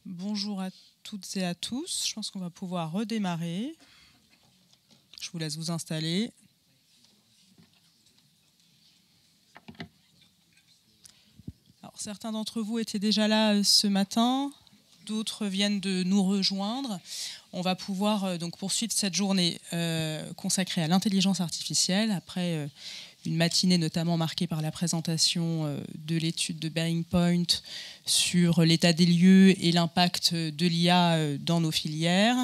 Bonjour à toutes et à tous. Je pense qu'on va pouvoir redémarrer. Je vous laisse vous installer. Alors, certains d'entre vous étaient déjà là ce matin, d'autres viennent de nous rejoindre. On va pouvoir donc poursuivre cette journée consacrée à l'intelligence artificielle après une matinée notamment marquée par la présentation de l'étude de Bearing Point sur l'état des lieux et l'impact de l'IA dans nos filières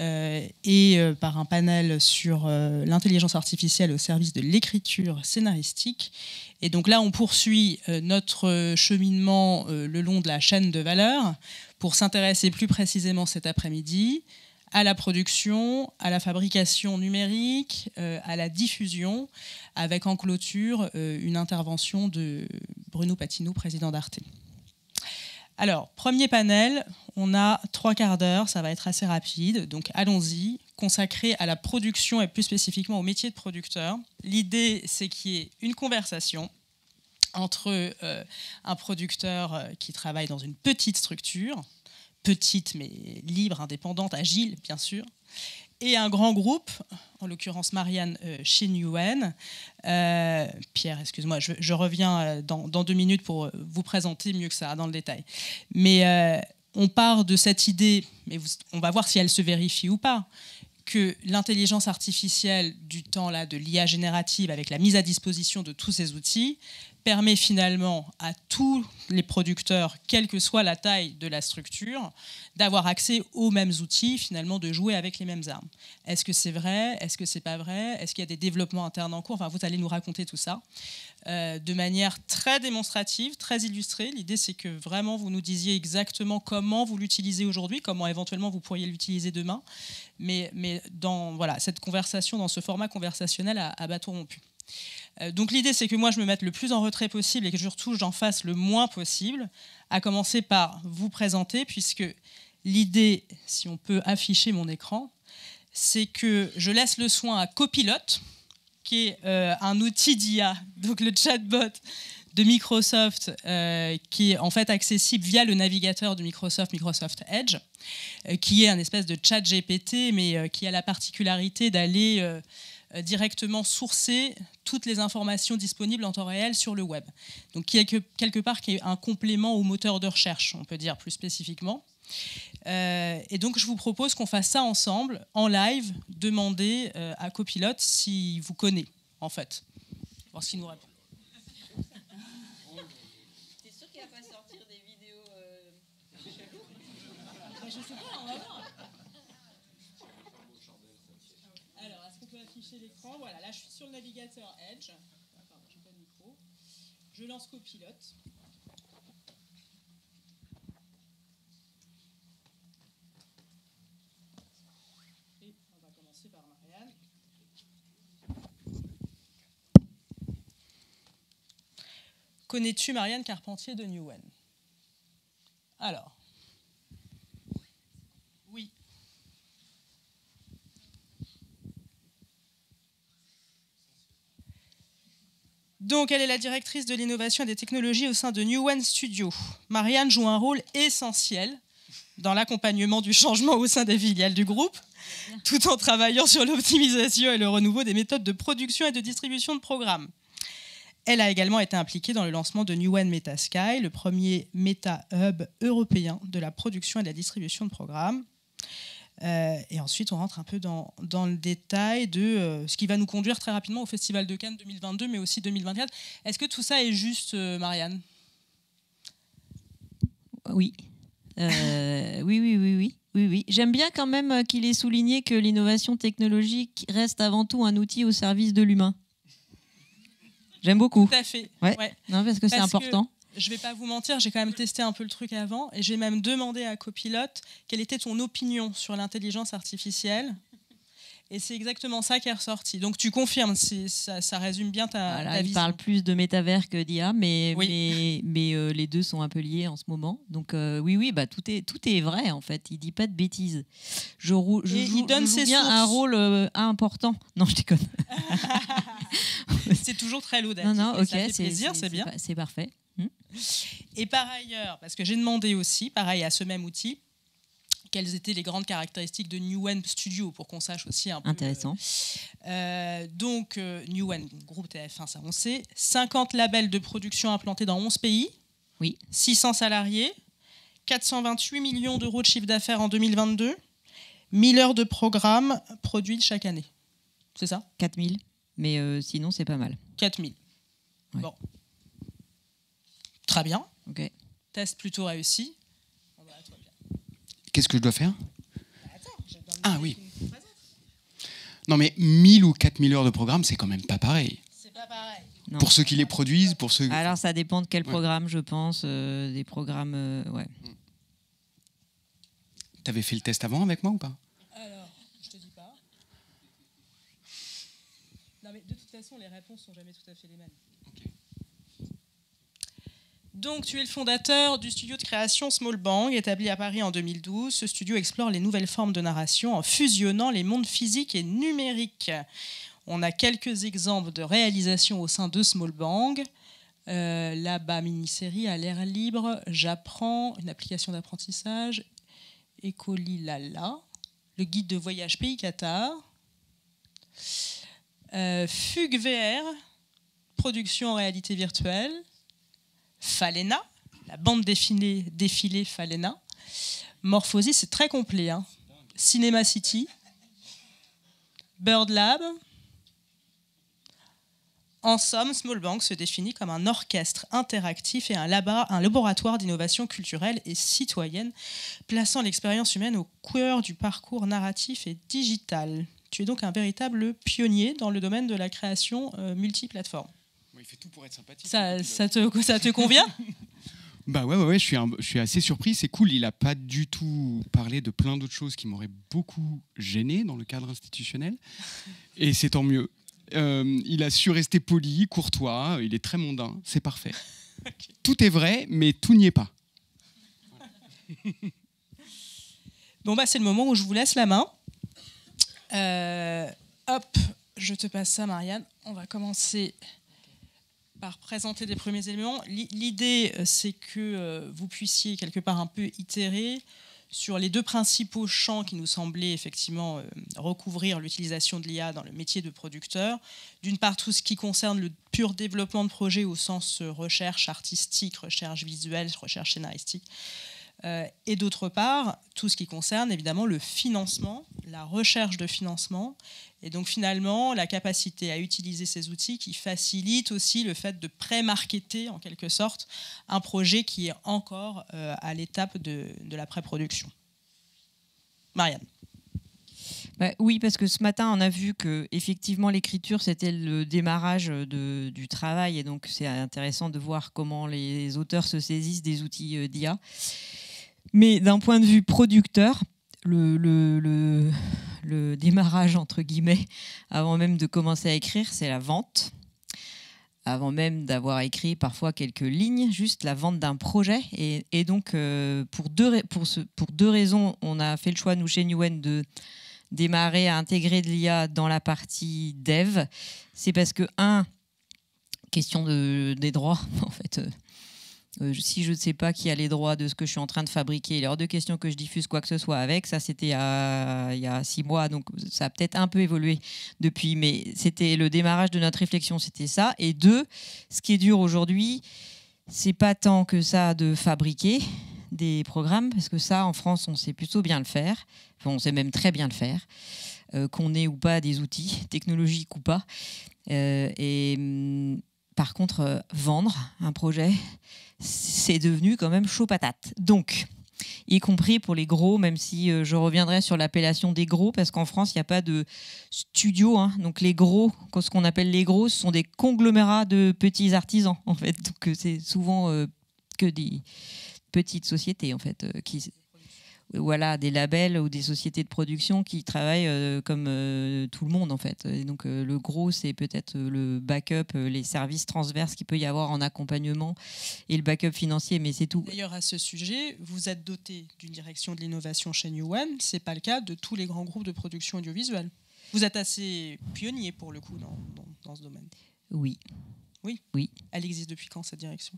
et par un panel sur l'intelligence artificielle au service de l'écriture scénaristique. Et donc là, on poursuit notre cheminement le long de la chaîne de valeur pour s'intéresser plus précisément cet après-midi à la production, à la fabrication numérique, à la diffusion, avec en clôture une intervention de Bruno Patino, président d'Arte. Alors, premier panel, on a 3 quarts d'heure, ça va être assez rapide, donc allons-y, consacré à la production et plus spécifiquement au métier de producteur. L'idée, c'est qu'il y ait une conversation entre un producteur qui travaille dans une petite structure, petite mais libre, indépendante, agile bien sûr, et un grand groupe, en l'occurrence Marianne chez Newen. Pierre, excuse-moi, je reviens dans 2 minutes pour vous présenter mieux que ça dans le détail. Mais on part de cette idée, mais on va voir si elle se vérifie ou pas, que l'intelligence artificielle du temps là, de l'IA générative avec la mise à disposition de tous ces outils permet finalement à tous les producteurs, quelle que soit la taille de la structure, d'avoir accès aux mêmes outils, finalement de jouer avec les mêmes armes. Est-ce que c'est vrai? Est-ce que c'est pas vrai? Est-ce qu'il y a des développements internes en cours? Enfin, vous allez nous raconter tout ça de manière très démonstrative, très illustrée. L'idée, c'est que vraiment vous nous disiez exactement comment vous l'utilisez aujourd'hui, comment éventuellement vous pourriez l'utiliser demain, mais dans voilà, cette conversation, dans ce format conversationnel à bâton rompu. Donc l'idée, c'est que moi, je me mette le plus en retrait possible et que surtout, j'en fasse le moins possible, à commencer par vous présenter, puisque l'idée, si on peut afficher mon écran, c'est que je laisse le soin à Copilot, qui est un outil d'IA, donc le chatbot de Microsoft, qui est en fait accessible via le navigateur de Microsoft, Microsoft Edge, qui est un espèce de chat GPT, mais qui a la particularité d'aller directement sourcer toutes les informations disponibles en temps réel sur le web. Donc quelque part qui est un complément au moteur de recherche, on peut dire plus spécifiquement. Et donc je vous propose qu'on fasse ça ensemble, en live, demander à Copilot s'il vous connaît, en fait. Voir ce qu'il nous répond. T'es sûr qu'il va pas sortir des vidéos Je sais pas, on va voir. Alors, est-ce qu'on peut afficher l'écran? Voilà, là je suis sur le navigateur Edge. Pardon, j'ai pas de micro. Je lance Copilot. Et on va commencer par Marianne. Connais-tu Marianne Carpentier de Newen? Alors. Oui. Donc, elle est la directrice de l'innovation et des technologies au sein de Newen Studio. Marianne joue un rôle essentiel dans l'accompagnement du changement au sein des filiales du groupe, tout en travaillant sur l'optimisation et le renouveau des méthodes de production et de distribution de programmes. Elle a également été impliquée dans le lancement de Newen MetaSky, le premier méta-hub européen de la production et de la distribution de programmes. Et ensuite, on rentre un peu dans le détail de ce qui va nous conduire très rapidement au Festival de Cannes 2022, mais aussi 2024. Est-ce que tout ça est juste, Marianne? Oui. Oui. J'aime bien quand même qu'il ait souligné que l'innovation technologique reste avant tout un outil au service de l'humain. J'aime beaucoup. Tout à fait. Ouais. Non, parce que c'est important. Je ne vais pas vous mentir, j'ai quand même testé un peu le truc avant et j'ai même demandé à Copilot quelle était ton opinion sur l'intelligence artificielle. Et c'est exactement ça qui est ressorti. Donc tu confirmes, ça résume bien ta vision. Il parle plus de métavers que d'IA, mais les deux sont un peu liés en ce moment. Donc oui, bah, tout est vrai en fait. Il dit pas de bêtises. Je joue bien un rôle important. Non, je déconne. C'est toujours très laudatif. Non, ok, ça fait plaisir, c'est bien. C'est parfait. Et par ailleurs, parce que j'ai demandé aussi, pareil à ce même outil, quelles étaient les grandes caractéristiques de Newen Studio pour qu'on sache aussi un peu. Intéressant. Donc, Newen, groupe TF1, ça on sait. 50 labels de production implantés dans 11 pays. Oui. 600 salariés. 428 millions d'euros de chiffre d'affaires en 2022. 1000 heures de programmes produites chaque année. C'est ça ? 4000. Mais sinon, c'est pas mal. 4000. Ouais. Bon. Très bien. Ok. Test plutôt réussi. Qu'est-ce que je dois faire ? Ah oui. Non mais 1000 ou 4000 heures de programme, c'est quand même pas pareil. C'est pas pareil. Non. Pour ceux qui les produisent, pour ceux... Alors ça dépend de quel programme, je pense. Des programmes... ouais. T'avais fait le test avant avec moi ou pas ? Alors, je te dis pas. Non mais de toute façon, les réponses sont jamais tout à fait les mêmes. Okay. Donc, tu es le fondateur du studio de création Small Bang, établi à Paris en 2012. Ce studio explore les nouvelles formes de narration en fusionnant les mondes physiques et numériques. On a quelques exemples de réalisations au sein de Small Bang. Là-bas, mini-série à l'air libre, J'apprends, une application d'apprentissage, Écoli Lala, le guide de voyage Pays Qatar, Fugue VR, production en réalité virtuelle, Falena, la bande défilée Falena, Morphosis, c'est très complet, hein. Cinema City, Bird Lab. En somme, Small Bang se définit comme un orchestre interactif et un laboratoire d'innovation culturelle et citoyenne, plaçant l'expérience humaine au cœur du parcours narratif et digital. Tu es donc un véritable pionnier dans le domaine de la création multiplateforme. Il fait tout pour être sympathique. Ça te convient ? Bah ouais, je suis assez surpris. C'est cool. Il n'a pas du tout parlé de plein d'autres choses qui m'auraient beaucoup gêné dans le cadre institutionnel. Et c'est tant mieux. Il a su rester poli, courtois. Il est très mondain. C'est parfait. Okay. Tout est vrai, mais tout n'y est pas. Bon, c'est le moment où je vous laisse la main. Hop, je te passe ça, Marianne. On va commencer par présenter des premiers éléments. L'idée, c'est que vous puissiez quelque part un peu itérer sur les deux principaux champs qui nous semblaient effectivement recouvrir l'utilisation de l'IA dans le métier de producteur. D'une part, tout ce qui concerne le pur développement de projets au sens recherche artistique, recherche visuelle, recherche scénaristique. Et d'autre part, tout ce qui concerne évidemment le financement, la recherche de financement, et donc finalement la capacité à utiliser ces outils qui facilitent aussi le fait de pré-marketer en quelque sorte un projet qui est encore à l'étape de la pré-production. Marianne. Oui, parce que ce matin, on a vu que effectivement l'écriture, c'était le démarrage du travail, et donc c'est intéressant de voir comment les auteurs se saisissent des outils d'IA. Mais d'un point de vue producteur, le démarrage, entre guillemets, avant même de commencer à écrire, c'est la vente. Avant même d'avoir écrit parfois quelques lignes, juste la vente d'un projet. Et donc, pour deux raisons, on a fait le choix, nous, chez Newen, de démarrer à intégrer de l'IA dans la partie dev. C'est parce que, question des droits, en fait... si je ne sais pas qui a les droits de ce que je suis en train de fabriquer, il est hors de question que je diffuse quoi que ce soit avec. Ça, c'était il y a 6 mois, donc ça a peut-être un peu évolué depuis. Mais c'était le démarrage de notre réflexion, c'était ça. Et 2, ce qui est dur aujourd'hui, c'est pas tant que ça de fabriquer des programmes, parce que ça, en France, on sait plutôt bien le faire. Enfin, on sait même très bien le faire, qu'on ait ou pas des outils, technologiques ou pas. Par contre, vendre un projet, c'est devenu quand même chaud patate. Donc, y compris pour les gros, même si je reviendrai sur l'appellation des gros, parce qu'en France, il n'y a pas de studio. Donc les gros, ce qu'on appelle les gros, ce sont des conglomérats de petits artisans, en fait. Donc c'est souvent que des petites sociétés, en fait, voilà, des labels ou des sociétés de production qui travaillent comme tout le monde, en fait. Et donc le gros, c'est peut-être le backup, les services transverses qu'il peut y avoir en accompagnement et le backup financier, mais c'est tout. D'ailleurs, à ce sujet, vous êtes doté d'une direction de l'innovation chez Newen. Ce n'est pas le cas de tous les grands groupes de production audiovisuelle. Vous êtes assez pionnier, pour le coup, dans ce domaine. Oui. Oui. Oui. Elle existe depuis quand, cette direction ?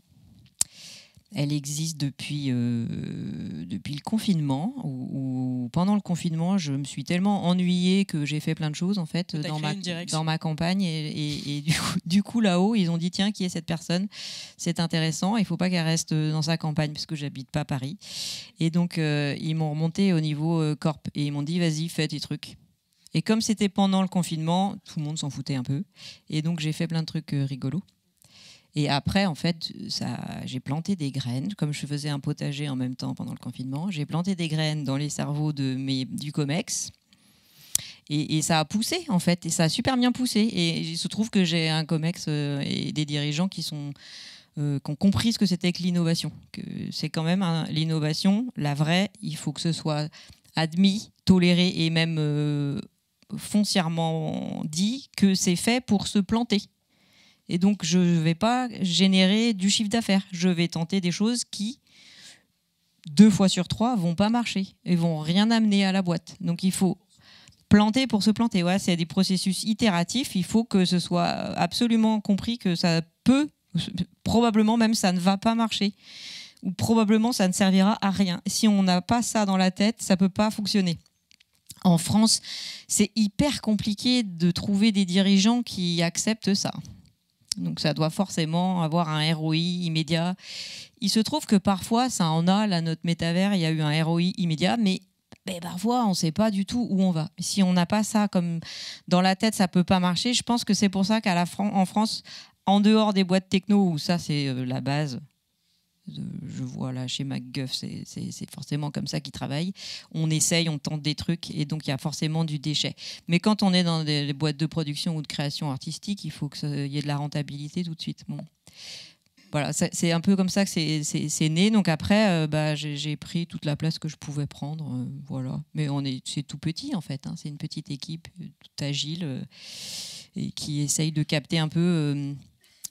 Elle existe depuis le confinement. Où pendant le confinement, je me suis tellement ennuyée que j'ai fait plein de choses en fait dans ma campagne. Et du coup, là-haut, ils ont dit tiens, qui est cette personne ? C'est intéressant. Il ne faut pas qu'elle reste dans sa campagne parce que j'habite pas Paris. Et donc, ils m'ont remonté au niveau corp et ils m'ont dit vas-y, fais tes trucs. Et comme c'était pendant le confinement, tout le monde s'en foutait un peu. Et donc, j'ai fait plein de trucs rigolos. Et après, en fait, j'ai planté des graines, comme je faisais un potager en même temps pendant le confinement. J'ai planté des graines dans les cerveaux du COMEX. Et ça a poussé, en fait. Et ça a super bien poussé. Et il se trouve que j'ai un COMEX et des dirigeants qui ont compris ce que c'était que l'innovation. Que c'est quand même l'innovation, la vraie, il faut que ce soit admis, toléré et même foncièrement dit que c'est fait pour se planter. Et donc, je ne vais pas générer du chiffre d'affaires. Je vais tenter des choses qui, 2 fois sur 3, ne vont pas marcher et ne vont rien amener à la boîte. Donc, il faut planter pour se planter. Ouais, c'est des processus itératifs. Il faut que ce soit absolument compris que ça peut, probablement même, ça ne va pas marcher. Ou probablement, ça ne servira à rien. Si on n'a pas ça dans la tête, ça ne peut pas fonctionner. En France, c'est hyper compliqué de trouver des dirigeants qui acceptent ça. Donc ça doit forcément avoir un ROI immédiat. Il se trouve que parfois, ça en a, là, notre métavers, il y a eu un ROI immédiat, mais parfois, on ne sait pas du tout où on va. Si on n'a pas ça comme dans la tête, ça ne peut pas marcher. Je pense que c'est pour ça en France, en dehors des boîtes techno, où ça, c'est la base, je vois là chez MacGuff, c'est forcément comme ça qu'ils travaillent. On essaye, on tente des trucs et donc il y a forcément du déchet. Mais quand on est dans des boîtes de production ou de création artistique, il faut qu'il y ait de la rentabilité tout de suite. Bon. Voilà, c'est un peu comme ça que c'est né. Donc après, j'ai pris toute la place que je pouvais prendre. Voilà. Mais c'est tout petit en fait. Hein. C'est une petite équipe toute agile et qui essaye de capter un peu...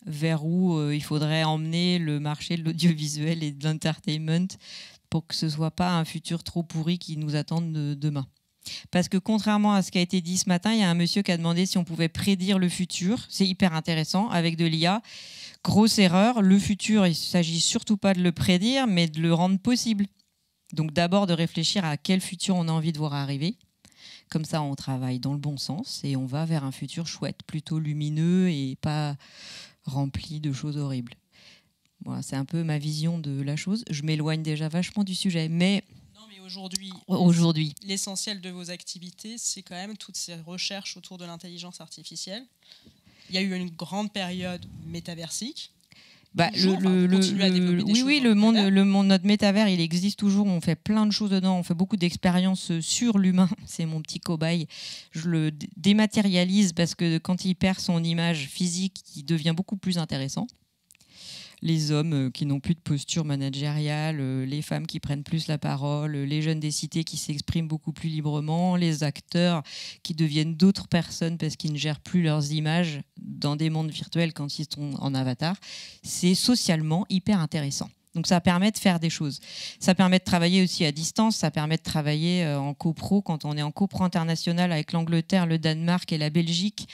vers où il faudrait emmener le marché de l'audiovisuel et de l'entertainment pour que ce ne soit pas un futur trop pourri qui nous attende demain. Parce que contrairement à ce qui a été dit ce matin, il y a un monsieur qui a demandé si on pouvait prédire le futur. C'est hyper intéressant avec de l'IA. Grosse erreur, le futur, il ne s'agit surtout pas de le prédire, mais de le rendre possible. Donc d'abord de réfléchir à quel futur on a envie de voir arriver. Comme ça, on travaille dans le bon sens et on va vers un futur chouette, plutôt lumineux et pas rempli de choses horribles. Voilà, c'est un peu ma vision de la chose. Je m'éloigne déjà vachement du sujet, mais... Non, mais aujourd'hui, l'essentiel de vos activités, c'est quand même toutes ces recherches autour de l'intelligence artificielle. Il y a eu une grande période métaversique. Notre métavers, il existe toujours. On fait plein de choses dedans. On fait beaucoup d'expériences sur l'humain. C'est mon petit cobaye. Je le dématérialise parce que quand il perd son image physique, il devient beaucoup plus intéressant. Les hommes qui n'ont plus de posture managériale, les femmes qui prennent plus la parole, les jeunes des cités qui s'expriment beaucoup plus librement, les acteurs qui deviennent d'autres personnes parce qu'ils ne gèrent plus leurs images dans des mondes virtuels quand ils sont en avatar. C'est socialement hyper intéressant. Donc ça permet de faire des choses. Ça permet de travailler aussi à distance, ça permet de travailler en copro quand on est en copro international avec l'Angleterre, le Danemark et la Belgique.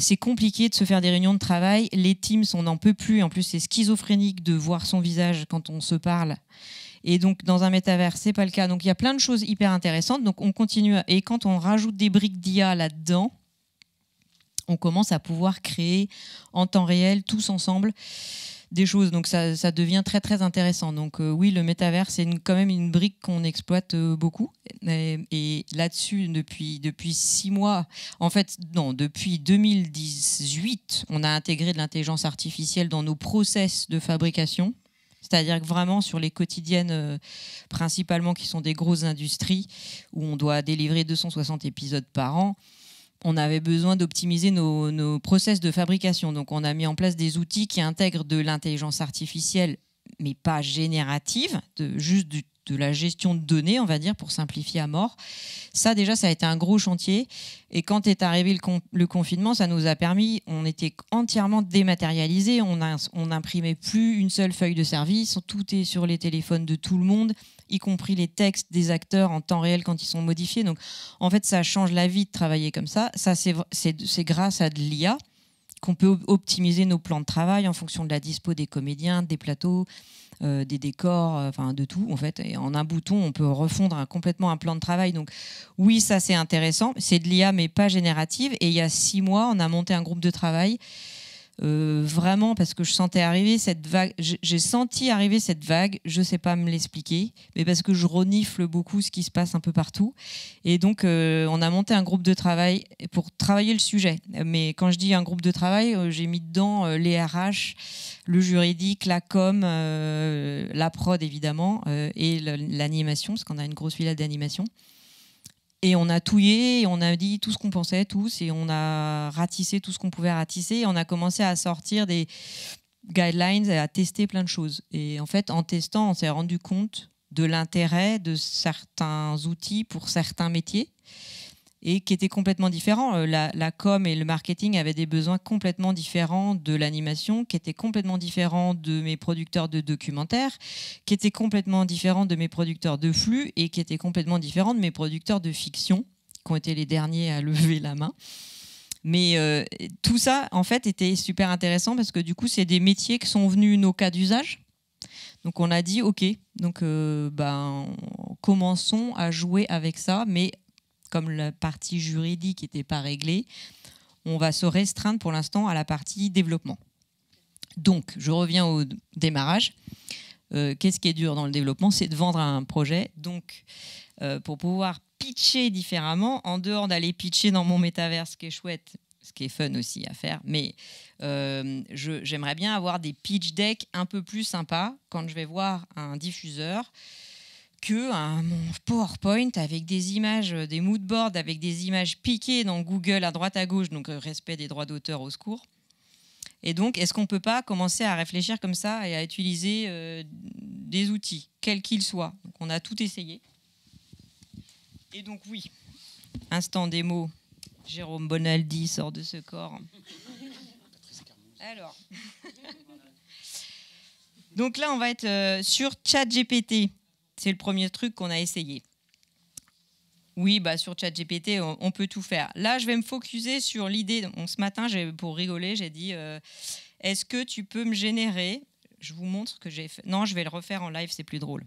C'est compliqué de se faire des réunions de travail. Les Teams, on n'en peut plus. En plus, c'est schizophrénique de voir son visage quand on se parle. Et donc, dans un métavers, c'est pas le cas. Donc, il y a plein de choses hyper intéressantes. Donc, on continue. Et quand on rajoute des briques d'IA là-dedans, on commence à pouvoir créer en temps réel, tous ensemble, des choses. Donc, ça devient très, très intéressant. Donc, oui, le métavers, c'est quand même une brique qu'on exploite beaucoup. Et là-dessus, depuis 6 mois, en fait, non, depuis 2018, on a intégré de l'intelligence artificielle dans nos process de fabrication. C'est-à-dire que vraiment, sur les quotidiennes, principalement, qui sont des grosses industries, où on doit délivrer 260 épisodes par an, on avait besoin d'optimiser nos process de fabrication. Donc, on a mis en place des outils qui intègrent de l'intelligence artificielle, mais pas générative, juste de la gestion de données, on va dire, pour simplifier à mort. Ça, déjà, ça a été un gros chantier. Et quand est arrivé le confinement, ça nous a permis, on était entièrement dématérialisés, on n'imprimait plus une seule feuille de service, tout est sur les téléphones de tout le monde, y compris les textes des acteurs en temps réel quand ils sont modifiés. Donc, en fait, ça change la vie de travailler comme ça. Ça, c'est grâce à de l'IA qu'on peut optimiser nos plans de travail en fonction de la dispo des comédiens, des plateaux, des décors, enfin de tout en fait. Et en un bouton, on peut refondre complètement un plan de travail. Donc oui, ça c'est intéressant. C'est de l'IA mais pas générative. Et il y a 6 mois, on a monté un groupe de travail. Vraiment parce que je sentais arriver cette vague, j'ai senti arriver cette vague, je sais pas me l'expliquer, mais parce que je renifle beaucoup ce qui se passe un peu partout. Et donc on a monté un groupe de travail pour travailler le sujet. Mais quand je dis un groupe de travail, j'ai mis dedans les RH, le juridique, la com, la prod évidemment, et l'animation, parce qu'on a une grosse filiale d'animation. Et on a touillé, et on a dit tout ce qu'on pensait tous, et on a ratissé tout ce qu'on pouvait ratisser, et on a commencé à sortir des guidelines et à tester plein de choses. Et en fait, en testant, on s'est rendu compte de l'intérêt de certains outils pour certains métiers, et qui étaient complètement différents. La com et le marketing avaient des besoins complètement différents de l'animation, qui étaient complètement différents de mes producteurs de documentaires, qui étaient complètement différents de mes producteurs de flux et qui étaient complètement différents de mes producteurs de fiction, qui ont été les derniers à lever la main. Mais tout ça, en fait, était super intéressant parce que du coup, c'est des métiers qui sont venus nos cas d'usage. Donc on a dit, OK, donc commençons à jouer avec ça, mais comme la partie juridique n'était pas réglée, on va se restreindre pour l'instant à la partie développement. Donc, je reviens au démarrage. Qu'est-ce qui est dur dans le développement? C'est de vendre un projet. Donc, pour pouvoir pitcher différemment, en dehors d'aller pitcher dans mon métaverse, ce qui est chouette, ce qui est fun aussi à faire, mais j'aimerais bien avoir des pitch decks un peu plus sympas quand je vais voir un diffuseur, que mon PowerPoint avec des images, des moodboards avec des images piquées dans Google à droite à gauche, donc respect des droits d'auteur au secours. Et donc, est-ce qu'on ne peut pas commencer à réfléchir comme ça et à utiliser des outils, quels qu'ils soient? Donc, on a tout essayé. Et donc, oui, instant démo, Jérôme Bonaldi sort de ce corps. Alors, donc là, on va être sur ChatGPT. C'est le premier truc qu'on a essayé. Oui, sur ChatGPT, on peut tout faire. Là, je vais me focuser sur l'idée. Ce matin, pour rigoler, j'ai dit est-ce que tu peux me générer? Je vous montre ce que j'ai fait. Non, je vais le refaire en live, c'est plus drôle.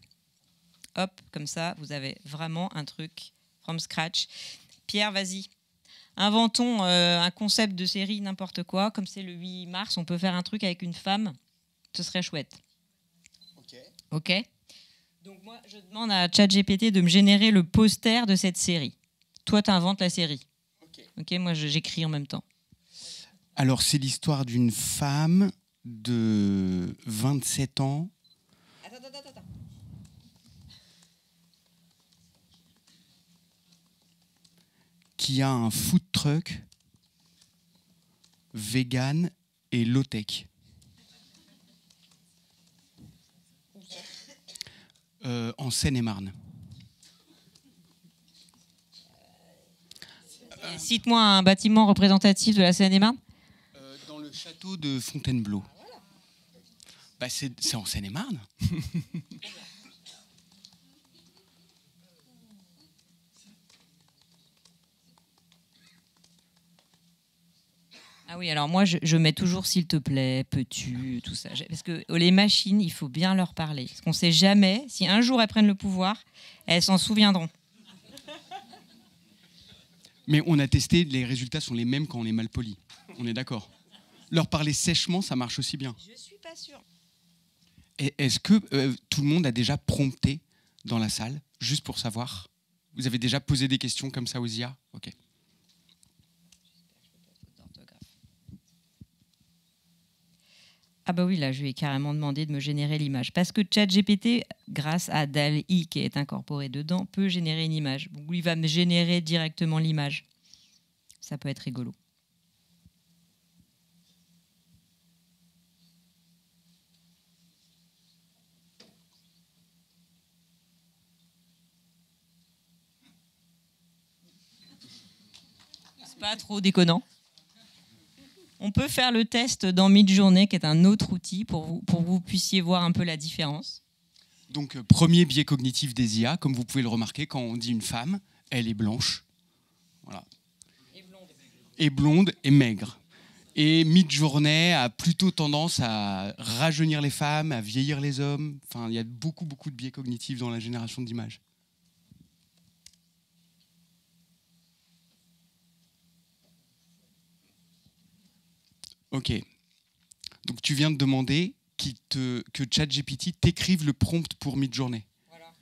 Hop, comme ça, vous avez vraiment un truc from scratch. Pierre, vas-y. Inventons un concept de série, n'importe quoi. Comme c'est le 8 mars, on peut faire un truc avec une femme. Ce serait chouette. OK. Donc moi, je demande à ChatGPT de me générer le poster de cette série. Toi, tu inventes la série. OK, moi, j'écris en même temps. Alors, c'est l'histoire d'une femme de 27 ans. Attends. Qui a un food truck vegan et low-tech. En Seine-et-Marne. Cite-moi un bâtiment représentatif de la Seine-et-Marne. Dans le château de Fontainebleau. C'est en Seine-et-Marne. Ah oui, alors moi, je mets toujours « s'il te plaît »,« peux-tu », tout ça. Parce que les machines, il faut bien leur parler. Parce qu'on ne sait jamais, si un jour elles prennent le pouvoir, elles s'en souviendront. Mais on a testé, les résultats sont les mêmes quand on est mal poli. On est d'accord. Leur parler sèchement, ça marche aussi bien. Je ne suis pas sûre. Est-ce que tout le monde a déjà prompté dans la salle, juste pour savoir? Vous avez déjà posé des questions comme ça aux IA? OK. Ah bah oui, là, je lui ai carrément demandé de me générer l'image. Parce que ChatGPT, grâce à DALL-E qui est incorporé dedans, peut générer une image. Donc, il va me générer directement l'image. Ça peut être rigolo. C'est pas trop déconnant. On peut faire le test dans Midjourney, qui est un autre outil, pour que vous puissiez voir un peu la différence. Donc, premier biais cognitif des IA, comme vous pouvez le remarquer, quand on dit une femme, elle est blanche. Voilà. Et blonde et maigre. Et Midjourney a plutôt tendance à rajeunir les femmes, à vieillir les hommes. Enfin, il y a beaucoup de biais cognitifs dans la génération d'images. Ok. Donc tu viens de demander que ChatGPT t'écrive le prompt pour Midjourney. Voilà.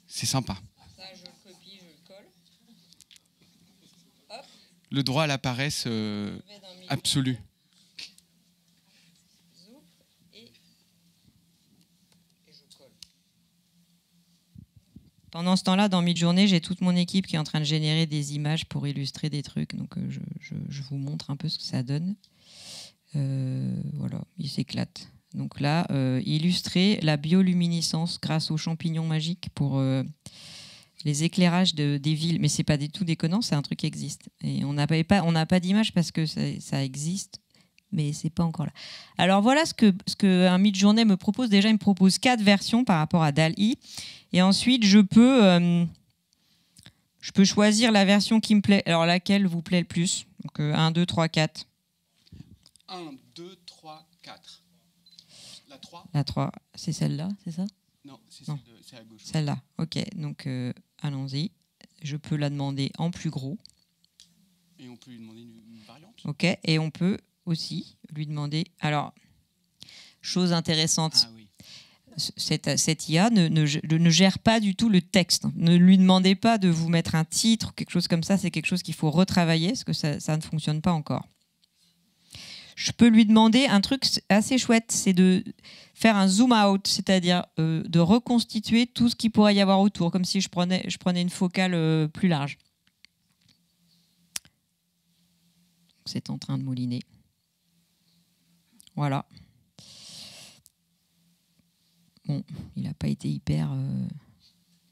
C'est sympa. Ça, je le copie, je le colle. Hop. Le droit à la paresse absolu. Et je colle. Pendant ce temps-là, dans Midjourney, j'ai toute mon équipe qui est en train de générer des images pour illustrer des trucs. Donc je vous montre un peu ce que ça donne. Voilà, il s'éclate. Donc là, illustrer la bioluminescence grâce aux champignons magiques pour les éclairages des villes. Mais c'est pas du tout déconnant, c'est un truc qui existe. Et on n'a pas d'image parce que ça existe, mais c'est pas encore là. Alors voilà ce que un Midjourney me propose. Déjà, il me propose 4 versions par rapport à DALL-E. Et ensuite, je peux choisir la version qui me plaît. Alors laquelle vous plaît le plus? Donc 1, 2, 3, 4. 1, 2, 3, 4. La 3 ? La 3, c'est celle-là, c'est ça? Non, c'est à gauche. Celle-là, ok. Donc, allons-y. Je peux la demander en plus gros. Et on peut lui demander une variante. Ok, et on peut aussi lui demander... Alors, chose intéressante, oui. cette IA ne gère pas du tout le texte. Ne lui demandez pas de vous mettre un titre ou quelque chose comme ça. C'est quelque chose qu'il faut retravailler parce que ça ne fonctionne pas encore. Je peux lui demander un truc assez chouette, c'est de faire un zoom out, c'est-à-dire de reconstituer tout ce qu'il pourrait y avoir autour, comme si je prenais une focale plus large. C'est en train de mouliner. Voilà. Bon, il n'a pas été hyper...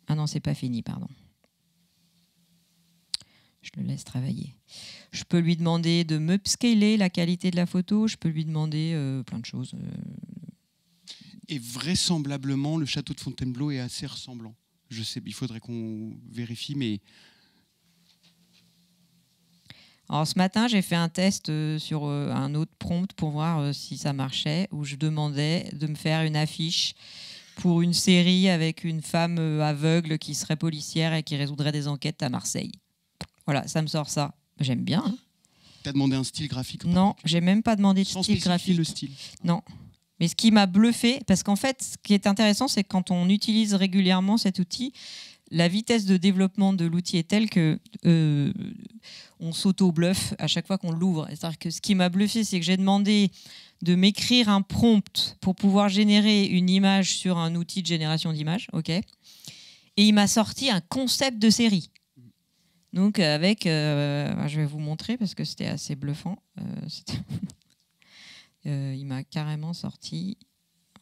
Ah non, c'est pas fini, pardon. Je le laisse travailler. Je peux lui demander de m'upscaler la qualité de la photo. Je peux lui demander plein de choses. Et vraisemblablement, le château de Fontainebleau est assez ressemblant. Je sais, il faudrait qu'on vérifie, mais... Alors, ce matin, j'ai fait un test sur un autre prompt pour voir si ça marchait, où je demandais de me faire une affiche pour une série avec une femme aveugle qui serait policière et qui résoudrait des enquêtes à Marseille. Voilà, ça me sort ça. J'aime bien. Hein. Tu as demandé un style graphique? Non, j'ai même pas demandé de style graphique. Le style. Non. Mais ce qui m'a bluffé, parce qu'en fait, ce qui est intéressant, c'est que quand on utilise régulièrement cet outil, la vitesse de développement de l'outil est telle que on s'auto-bluffe à chaque fois qu'on l'ouvre. C'est-à-dire que ce qui m'a bluffé, c'est que j'ai demandé de m'écrire un prompt pour pouvoir générer une image sur un outil de génération d'images, ok. Et il m'a sorti un concept de série. Donc avec, je vais vous montrer parce que c'était assez bluffant. Il m'a carrément sorti,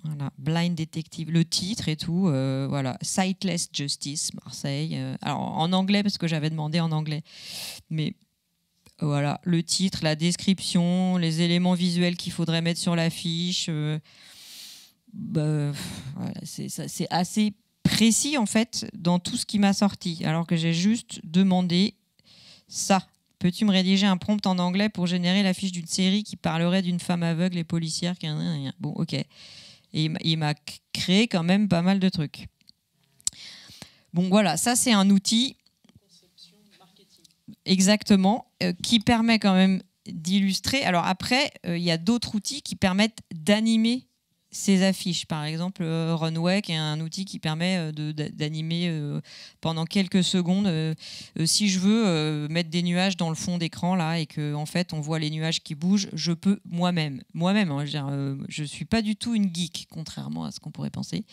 voilà, Blind Detective, le titre et tout, voilà, Sightless Justice, Marseille. Alors en anglais parce que j'avais demandé en anglais, mais voilà, le titre, la description, les éléments visuels qu'il faudrait mettre sur l'affiche. Voilà, c'est assez précis en fait dans tout ce qui m'a sorti, alors que j'ai juste demandé ça. Peux-tu me rédiger un prompt en anglais pour générer l'affiche d'une série qui parlerait d'une femme aveugle et policière? Bon, ok. Et il m'a créé quand même pas mal de trucs. Bon, voilà, ça c'est un outil. Conception marketing. Exactement, qui permet quand même d'illustrer. Alors après, il y a d'autres outils qui permettent d'animer ces affiches. Par exemple, Runway, qui est un outil qui permet d'animer pendant quelques secondes. Si je veux mettre des nuages dans le fond d'écran là et que en fait on voit les nuages qui bougent, je peux moi-même. Hein, je suis pas du tout une geek, contrairement à ce qu'on pourrait penser.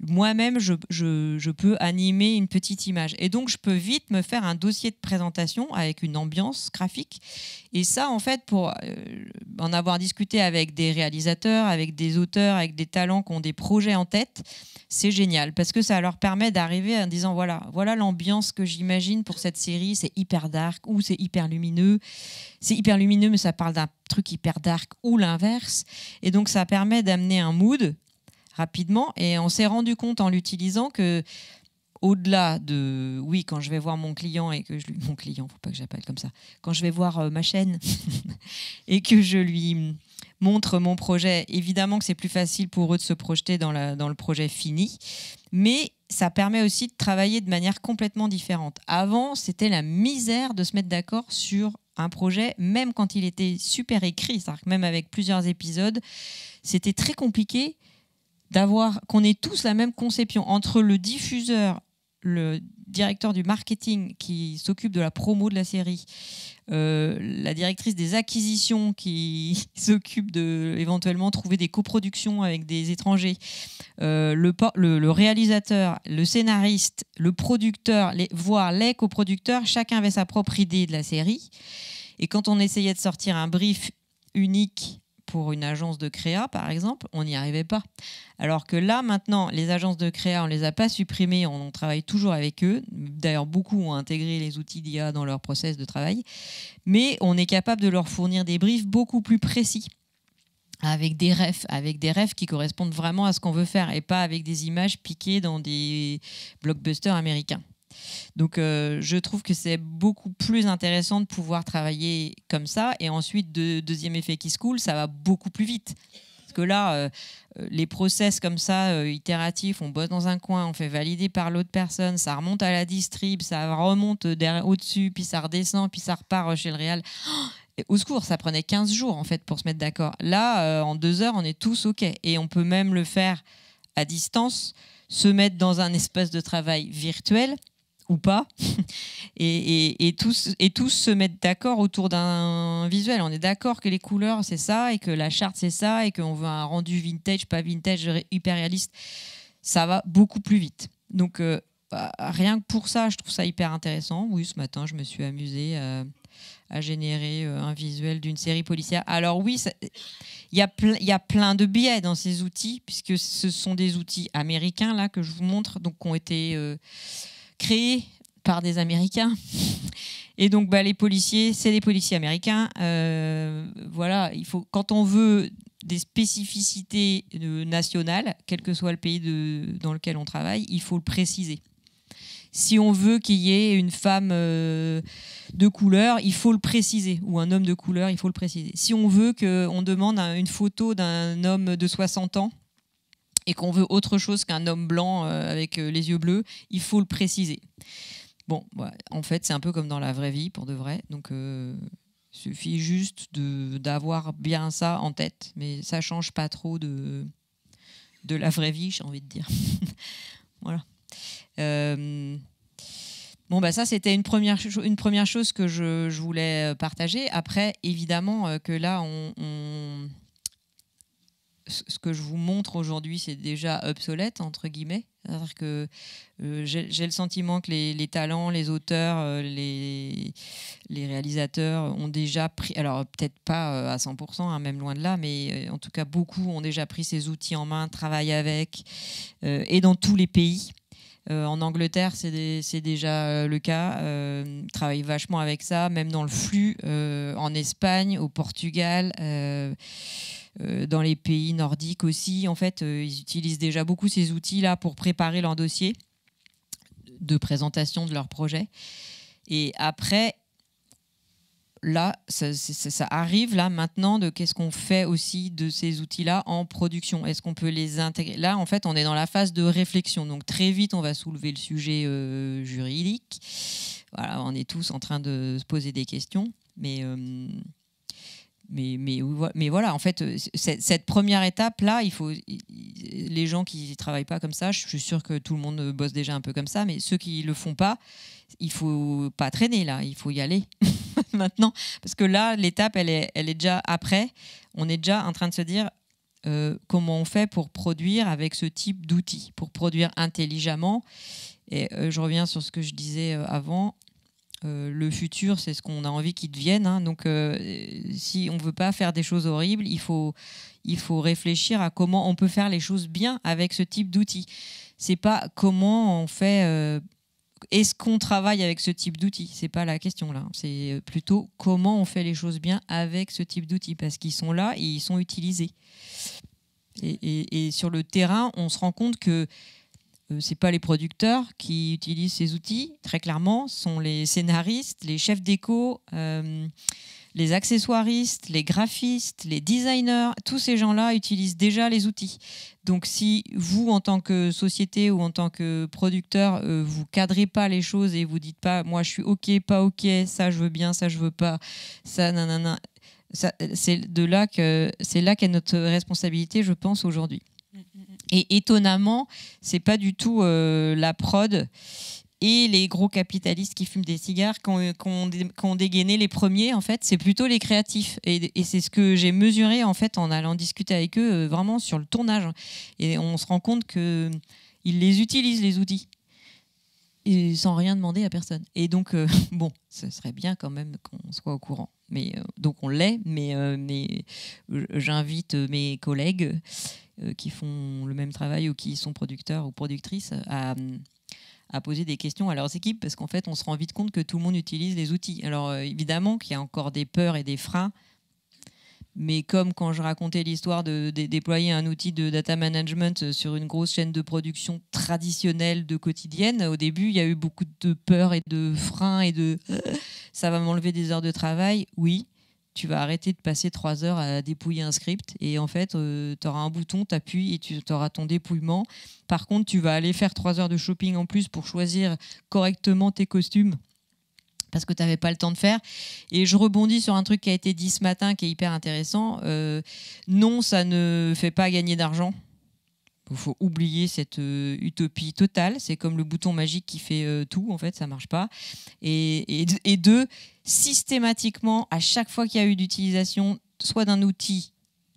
Moi-même, je peux animer une petite image. Et donc, je peux vite me faire un dossier de présentation avec une ambiance graphique. Et ça, en fait, pour en avoir discuté avec des réalisateurs, avec des auteurs, avec des talents qui ont des projets en tête, c'est génial. Parce que ça leur permet d'arriver en disant, voilà l'ambiance que j'imagine pour cette série. C'est hyper dark ou c'est hyper lumineux. C'est hyper lumineux, mais ça parle d'un truc hyper dark ou l'inverse. Et donc, ça permet d'amener un mood rapidement, et on s'est rendu compte en l'utilisant que au-delà de, oui, quand je vais voir mon client et que mon client, faut pas que j'appelle comme ça, quand je vais voir ma chaîne et que je lui montre mon projet, évidemment que c'est plus facile pour eux de se projeter dans le projet fini, mais ça permet aussi de travailler de manière complètement différente. Avant, c'était la misère de se mettre d'accord sur un projet, même quand il était super écrit, c'est-à-dire que même avec plusieurs épisodes, c'était très compliqué qu'on ait tous la même conception entre le diffuseur, le directeur du marketing qui s'occupe de la promo de la série, la directrice des acquisitions qui s'occupe de éventuellement trouver des coproductions avec des étrangers, le réalisateur, le scénariste, le producteur, voire les coproducteurs, chacun avait sa propre idée de la série. Et quand on essayait de sortir un brief unique pour une agence de créa, par exemple, on n'y arrivait pas. Alors que là, maintenant, les agences de créa, on ne les a pas supprimées, on travaille toujours avec eux. D'ailleurs, beaucoup ont intégré les outils d'IA dans leur process de travail. Mais on est capable de leur fournir des briefs beaucoup plus précis, avec des refs qui correspondent vraiment à ce qu'on veut faire et pas avec des images piquées dans des blockbusters américains. Donc je trouve que c'est beaucoup plus intéressant de pouvoir travailler comme ça. Et ensuite, deuxième effet qui se coule, ça va beaucoup plus vite. Parce que là, les process comme ça, itératifs, on bosse dans un coin, on fait valider par l'autre personne, ça remonte à la distrib, ça remonte au-dessus, puis ça redescend, puis ça repart chez le réal. Et au secours, ça prenait 15 jours en fait pour se mettre d'accord. Là, en 2 heures, on est tous OK. Et on peut même le faire à distance, se mettre dans un espace de travail virtuel ou pas, et tous se mettre d'accord autour d'un visuel. On est d'accord que les couleurs, c'est ça, et que la charte, c'est ça, et qu'on veut un rendu vintage, pas vintage, hyper réaliste. Ça va beaucoup plus vite. Donc, rien que pour ça, je trouve ça hyper intéressant. Oui, ce matin, je me suis amusée à générer un visuel d'une série policière. Alors oui, il y a plein de biais dans ces outils, puisque ce sont des outils américains, là, que je vous montre, donc qui ont été créés par des Américains. Et donc, les policiers, c'est des policiers américains. Voilà, quand on veut des spécificités nationales, quel que soit le pays dans lequel on travaille, il faut le préciser. Si on veut qu'il y ait une femme de couleur, il faut le préciser, ou un homme de couleur, il faut le préciser. Si on veut qu'on demande une photo d'un homme de 60 ans, et qu'on veut autre chose qu'un homme blanc avec les yeux bleus, il faut le préciser. Bon, en fait, c'est un peu comme dans la vraie vie, pour de vrai. Donc, il suffit juste d'avoir bien ça en tête. Mais ça ne change pas trop de la vraie vie, j'ai envie de dire. Voilà. Ça, c'était une première chose que je voulais partager. Après, évidemment, que là, ce que je vous montre aujourd'hui, c'est déjà obsolète, entre guillemets. C'est-à-dire que j'ai le sentiment que les talents, les auteurs, les réalisateurs ont déjà pris, alors peut-être pas à 100%, même loin de là, mais en tout cas, beaucoup ont déjà pris ces outils en main, travaillent avec, et dans tous les pays. En Angleterre, c'est déjà le cas. Ils travaillent vachement avec ça, même dans le flux, en Espagne, au Portugal, dans les pays nordiques aussi. En fait, ils utilisent déjà beaucoup ces outils-là pour préparer leur dossier de présentation de leur projet. Et après, là, ça arrive là maintenant de qu'est-ce qu'on fait aussi de ces outils-là en production. Est-ce qu'on peut les intégrer? Là, en fait, on est dans la phase de réflexion. Donc, très vite, on va soulever le sujet juridique. Voilà, on est tous en train de se poser des questions. Mais voilà, en fait, cette première étape-là, les gens qui ne travaillent pas comme ça, je suis sûre que tout le monde bosse déjà un peu comme ça, mais ceux qui ne le font pas, il ne faut pas traîner là, il faut y aller maintenant. Parce que là, l'étape, elle est déjà après. On est déjà en train de se dire comment on fait pour produire avec ce type d'outils, pour produire intelligemment. Et je reviens sur ce que je disais avant. Le futur, c'est ce qu'on a envie qu'il devienne. Donc, si on ne veut pas faire des choses horribles, il faut réfléchir à comment on peut faire les choses bien avec ce type d'outils. C'est pas comment on fait. Est-ce qu'on travaille avec ce type d'outils? C'est pas la question là. C'est plutôt comment on fait les choses bien avec ce type d'outils, parce qu'ils sont là et ils sont utilisés. Et sur le terrain, on se rend compte que c'est pas les producteurs qui utilisent ces outils, très clairement, ce sont les scénaristes, les chefs déco, les accessoiristes, les graphistes, les designers, tous ces gens-là utilisent déjà les outils. Donc si vous, en tant que société ou en tant que producteur, vous cadrez pas les choses et vous dites pas, moi je suis OK, pas OK, ça je veux bien, ça je veux pas, ça nanana, c'est là qu'est notre responsabilité, je pense, aujourd'hui. Et étonnamment, c'est pas du tout la prod et les gros capitalistes qui fument des cigares qui ont dégainé les premiers, en fait, c'est plutôt les créatifs. Et c'est ce que j'ai mesuré, en fait, en allant discuter avec eux, vraiment sur le tournage. Et on se rend compte qu'ils les utilisent, les outils, et sans rien demander à personne. Et donc, bon, ce serait bien quand même qu'on soit au courant. Mais, donc on l'est, mais j'invite mes collègues qui font le même travail ou qui sont producteurs ou productrices à poser des questions à leurs équipes, parce qu'en fait, on se rend vite compte que tout le monde utilise les outils. Alors, évidemment qu'il y a encore des peurs et des freins, mais comme quand je racontais l'histoire de déployer un outil de data management sur une grosse chaîne de production traditionnelle de quotidienne, au début, il y a eu beaucoup de peurs et de freins et de « ça va m'enlever des heures de travail ». Oui, tu vas arrêter de passer 3 heures à dépouiller un script et en fait, tu auras un bouton, tu appuies et tu auras ton dépouillement. Par contre, tu vas aller faire 3 heures de shopping en plus pour choisir correctement tes costumes parce que tu n'avais pas le temps de faire. Et je rebondis sur un truc qui a été dit ce matin qui est hyper intéressant. Non, ça ne fait pas gagner d'argent. Il faut oublier cette utopie totale. C'est comme le bouton magique qui fait tout. En fait, ça ne marche pas. Et deux, systématiquement, à chaque fois qu'il y a eu d'utilisation, soit d'un outil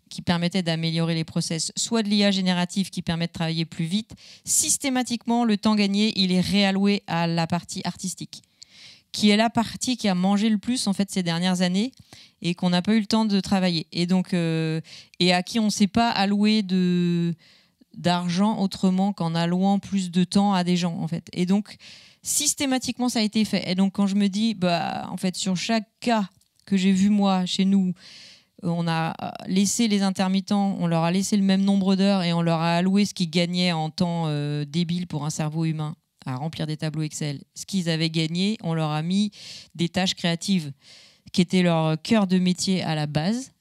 qui permettait d'améliorer les process, soit de l'IA générative qui permet de travailler plus vite, systématiquement, le temps gagné, il est réalloué à la partie artistique, qui est la partie qui a mangé le plus en fait ces dernières années et qu'on n'a pas eu le temps de travailler. Et donc, et à qui on ne s'est pas alloué d'argent autrement qu'en allouant plus de temps à des gens en fait. Et donc systématiquement ça a été fait. Et donc quand je me dis en fait sur chaque cas que j'ai vu moi chez nous, on a laissé les intermittents, on leur a laissé le même nombre d'heures et on leur a alloué ce qu'ils gagnaient en temps débile pour un cerveau humain à remplir des tableaux Excel. Ce qu'ils avaient gagné, on leur a mis des tâches créatives qui étaient leur cœur de métier à la base.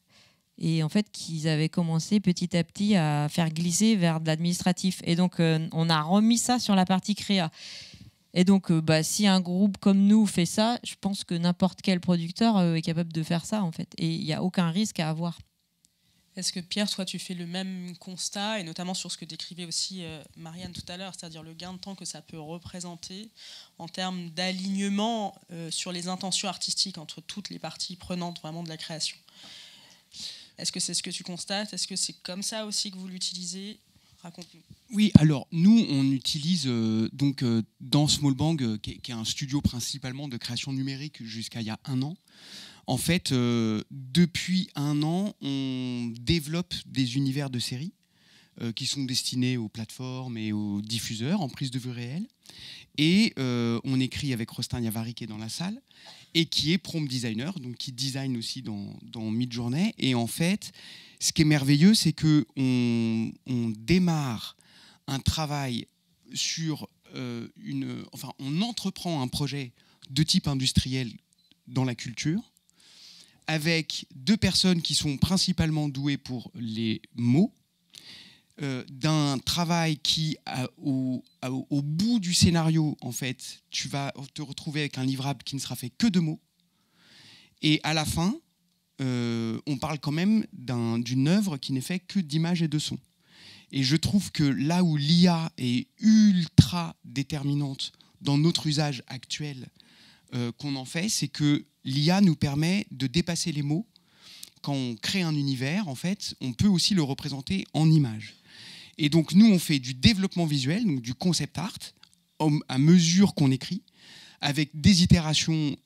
Et en fait, qu'ils avaient commencé petit à petit à faire glisser vers de l'administratif. Et donc, on a remis ça sur la partie créa. Et donc, si un groupe comme nous fait ça, je pense que n'importe quel producteur est capable de faire ça, en fait. Et il n'y a aucun risque à avoir. Est-ce que Pierre, toi, tu fais le même constat, et notamment sur ce que décrivait aussi Marianne tout à l'heure, c'est-à-dire le gain de temps que ça peut représenter en termes d'alignement sur les intentions artistiques entre toutes les parties prenantes vraiment de la création? Est-ce que c'est ce que tu constates? Est-ce que c'est comme ça aussi que vous l'utilisez? Raconte-nous. Oui, alors nous, on utilise dans Smallbang, qui est un studio principalement de création numérique jusqu'à il y a 1 an. En fait, depuis 1 an, on développe des univers de séries qui sont destinés aux plateformes et aux diffuseurs en prise de vue réelle. Et on écrit avec Rostin Yavari qui est dans la salle et qui est prompt designer, donc qui design aussi dans Midjourney. Et en fait, ce qui est merveilleux, c'est qu'on démarre un travail sur on entreprend un projet de type industriel dans la culture avec 2 personnes qui sont principalement douées pour les mots, d'un travail qui, au bout du scénario, en fait, tu vas te retrouver avec un livrable qui ne sera fait que de mots. Et à la fin, on parle quand même d'une œuvre qui n'est faite que d'images et de sons. Et je trouve que là où l'IA est ultra déterminante dans notre usage actuel qu'on en fait, c'est que l'IA nous permet de dépasser les mots. Quand on crée un univers, en fait, on peut aussi le représenter en images. Et donc, nous, on fait du développement visuel, donc du concept art, à mesure qu'on écrit, avec des itérations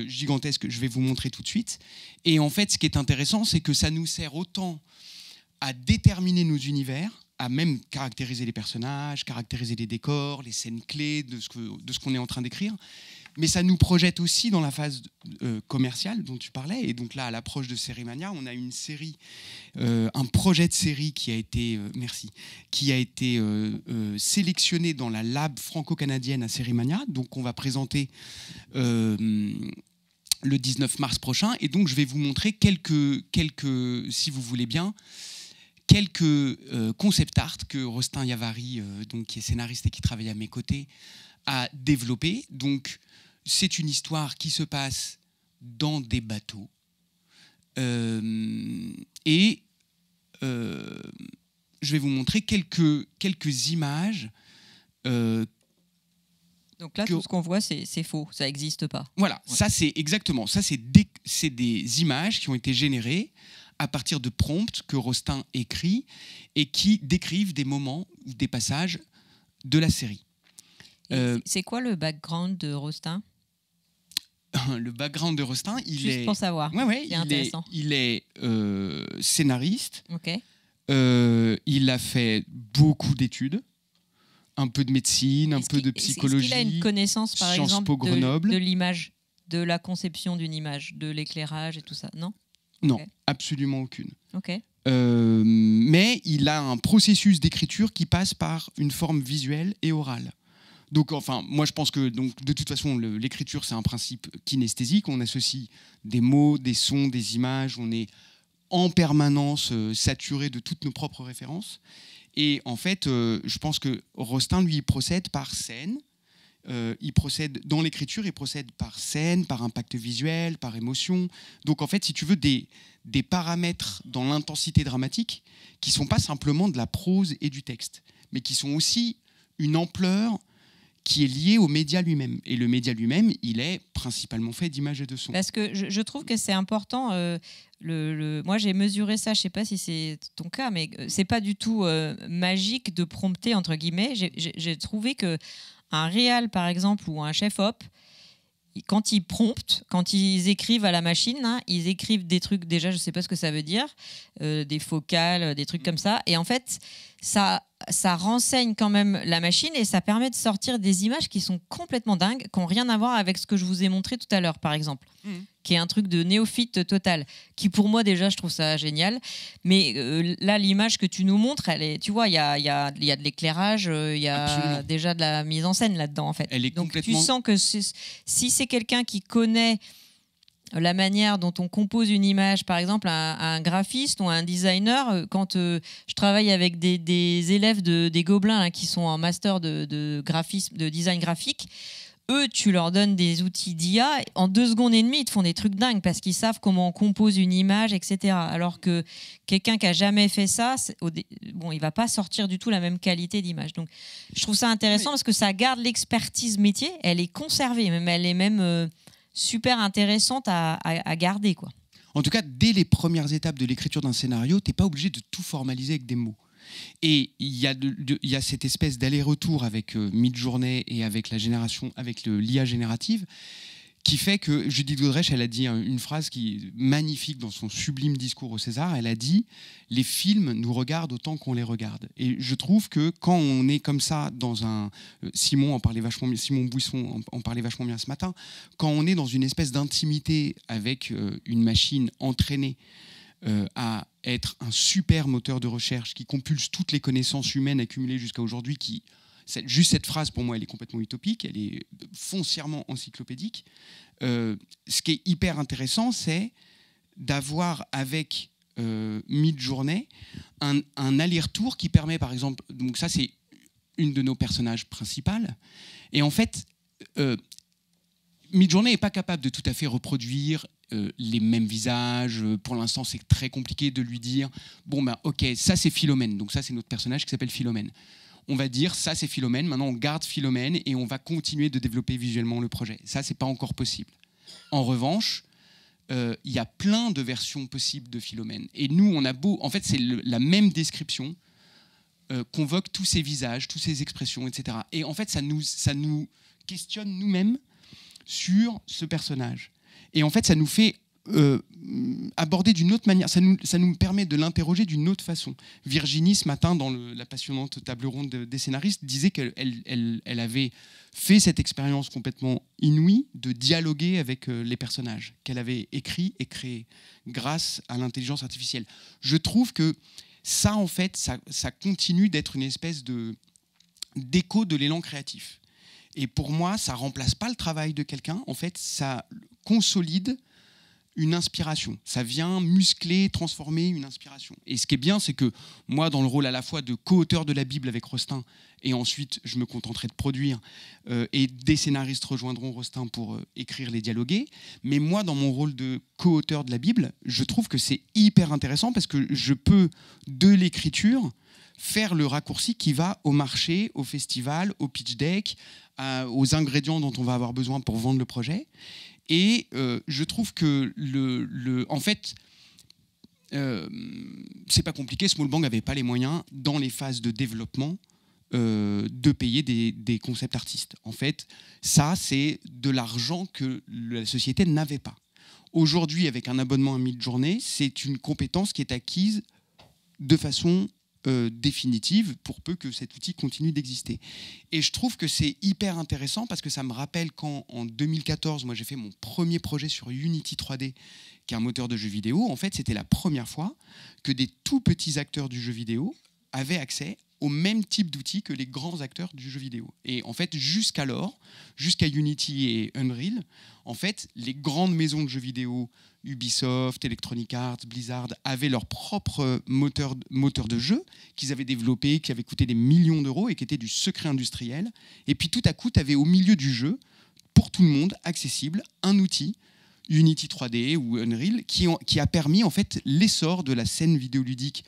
gigantesques que je vais vous montrer tout de suite. Et en fait, ce qui est intéressant, c'est que ça nous sert autant à déterminer nos univers, à même caractériser les personnages, caractériser les décors, les scènes clés de ce qu'on est en train d'écrire, mais ça nous projette aussi dans la phase commerciale dont tu parlais. Et donc là, à l'approche de Sérimania, on a une série, un projet de série qui a été, sélectionné dans la lab franco-canadienne à Sérimania. Donc on va présenter le 19 mars prochain. Et donc je vais vous montrer quelques si vous voulez bien, quelques concept art que Rostin Yavari, donc, qui est scénariste et qui travaille à mes côtés, a développé. Donc c'est une histoire qui se passe dans des bateaux. Et je vais vous montrer quelques images. Donc là, tout ce qu'on voit, c'est faux, ça n'existe pas. Voilà, ouais. Ça c'est exactement. Ça, c'est des images qui ont été générées à partir de prompts que Rostin écrit et qui décrivent des moments ou des passages de la série. C'est quoi le background de Rostin ? Le background de Rostin, Juste pour savoir. Ouais, c'est intéressant. Il est scénariste. Ok. Il a fait beaucoup d'études, un peu de médecine, un peu de psychologie. Est-ce qu'il a une connaissance, par exemple, Grenoble. de l'image, de la conception d'une image, de l'éclairage et tout ça ? Non ? Non, okay. Absolument aucune. Ok. Mais il a un processus d'écriture qui passe par une forme visuelle et orale. Donc, enfin, moi, je pense que donc, de toute façon, l'écriture, c'est un principe kinesthésique. On associe des mots, des sons, des images. On est en permanence saturé de toutes nos propres références. Et en fait, je pense que Rostin, lui, procède par scène. Il procède dans l'écriture, il procède par scène, par impact visuel, par émotion. Donc, en fait, si tu veux, des paramètres dans l'intensité dramatique qui ne sont pas simplement de la prose et du texte, mais qui sont aussi une ampleur qui est lié au média lui-même. Et le média lui-même, il est principalement fait d'images et de sons. Parce que je trouve que c'est important. Moi, j'ai mesuré ça, je ne sais pas si c'est ton cas, mais ce n'est pas du tout magique de prompter, entre guillemets. J'ai trouvé qu'un réal, par exemple, ou un chef-op, quand ils promptent, quand ils écrivent à la machine, hein, ils écrivent des trucs, déjà, je ne sais pas ce que ça veut dire, des focales, des trucs comme ça. Et en fait, ça renseigne quand même la machine et ça permet de sortir des images qui sont complètement dingues, qui n'ont rien à voir avec ce que je vous ai montré tout à l'heure, par exemple, qui est un truc de néophyte total, qui pour moi, déjà, je trouve ça génial. Mais là, l'image que tu nous montres, tu vois, il y a de l'éclairage, il y a Absolument. Déjà de la mise en scène là-dedans, en fait. Elle est donc, complètement... tu sens que si c'est quelqu'un qui connaît la manière dont on compose une image, par exemple un graphiste ou un designer, quand je travaille avec des élèves des Gobelins hein, qui sont en master de graphisme, de design graphique, eux, tu leur donnes des outils d'IA, en 2 secondes et demie, ils te font des trucs dingues parce qu'ils savent comment on compose une image, etc. Alors que quelqu'un qui n'a jamais fait ça, il ne va pas sortir du tout la même qualité d'image. Donc, je trouve ça intéressant parce que ça garde l'expertise métier, elle est conservée, elle est même super intéressante à garder, quoi. En tout cas, dès les premières étapes de l'écriture d'un scénario, tu n'es pas obligé de tout formaliser avec des mots. Et il y a cette espèce d'aller-retour avec Midjourney et avec l'IA générative qui fait que Judith Godrèche, elle a dit une phrase qui est magnifique dans son sublime discours au César. Elle a dit « Les films nous regardent autant qu'on les regarde ». Et je trouve que quand on est comme ça dans un... Simon Buisson en parlait vachement bien ce matin. Quand on est dans une espèce d'intimité avec une machine entraînée à être un super moteur de recherche qui compulse toutes les connaissances humaines accumulées jusqu'à aujourd'hui, juste cette phrase, pour moi, elle est complètement utopique, elle est foncièrement encyclopédique. Ce qui est hyper intéressant, c'est d'avoir avec Midjourney un aller-retour qui permet, par exemple, donc ça c'est une de nos personnages principales, et en fait, Midjourney n'est pas capable de tout à fait reproduire les mêmes visages. Pour l'instant, c'est très compliqué de lui dire bon ben ok, ça c'est Philomène, donc ça c'est notre personnage qui s'appelle Philomène. On va dire ça c'est Philomène, maintenant on garde Philomène et on va continuer de développer visuellement le projet. Ça c'est pas encore possible. En revanche, il y a plein de versions possibles de Philomène. Et nous, on a en fait c'est la même description convoque tous ces visages, toutes ces expressions, etc. Et en fait ça nous questionne nous-mêmes sur ce personnage. Et en fait, ça nous fait aborder d'une autre manière. Ça nous permet de l'interroger d'une autre façon. Virginie, ce matin, dans la passionnante table ronde des scénaristes, disait qu'elle avait fait cette expérience complètement inouïe de dialoguer avec les personnages qu'elle avait écrits et créés grâce à l'intelligence artificielle. Je trouve que ça, en fait, ça continue d'être une espèce d'écho de l'élan créatif. Et pour moi, ça ne remplace pas le travail de quelqu'un. En fait, ça consolide une inspiration. Ça vient muscler, transformer une inspiration. Et ce qui est bien, c'est que moi, dans le rôle à la fois de co-auteur de la Bible avec Rostin, et ensuite, je me contenterai de produire, et des scénaristes rejoindront Rostin pour écrire les dialogués. Mais moi, dans mon rôle de co-auteur de la Bible, je trouve que c'est hyper intéressant parce que je peux, de l'écriture, faire le raccourci qui va au marché, au festival, au pitch deck, aux ingrédients dont on va avoir besoin pour vendre le projet. Et je trouve que, en fait, c'est pas compliqué. Smallbang n'avait pas les moyens, dans les phases de développement, de payer des concept artistes. En fait, ça, c'est de l'argent que la société n'avait pas. Aujourd'hui, avec un abonnement à Midjourney, c'est une compétence qui est acquise de façon définitive, pour peu que cet outil continue d'exister. Et je trouve que c'est hyper intéressant parce que ça me rappelle quand, en 2014, moi j'ai fait mon premier projet sur Unity 3D, qui est un moteur de jeu vidéo. En fait, c'était la première fois que des tout petits acteurs du jeu vidéo avaient accès au même type d'outils que les grands acteurs du jeu vidéo. Et en fait, jusqu'alors, jusqu'à Unity et Unreal, en fait, les grandes maisons de jeux vidéo, Ubisoft, Electronic Arts, Blizzard, avaient leur propre moteur de jeu qu'ils avaient développé, qui avait coûté des millions d'euros et qui était du secret industriel. Et puis tout à coup, tu avais au milieu du jeu, pour tout le monde, accessible, un outil, Unity 3D ou Unreal, qui a permis en fait l'essor de la scène vidéoludique,